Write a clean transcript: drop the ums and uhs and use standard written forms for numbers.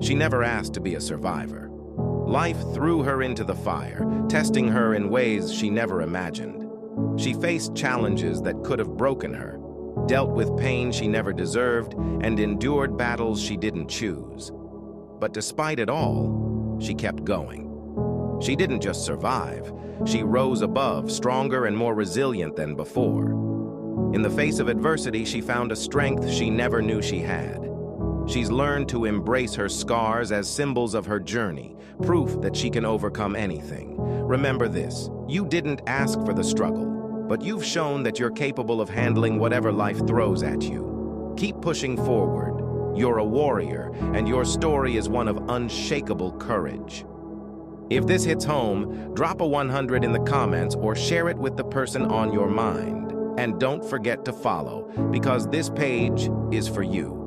She never asked to be a survivor. Life threw her into the fire, testing her in ways she never imagined. She faced challenges that could have broken her, dealt with pain she never deserved, and endured battles she didn't choose. But despite it all, she kept going. She didn't just survive, she rose above, stronger and more resilient than before. In the face of adversity, she found a strength she never knew she had. She's learned to embrace her scars as symbols of her journey, proof that she can overcome anything. Remember this, you didn't ask for the struggle, but you've shown that you're capable of handling whatever life throws at you. Keep pushing forward. You're a warrior, and your story is one of unshakable courage. If this hits home, drop a 100 in the comments or share it with the person on your mind. And don't forget to follow, because this page is for you.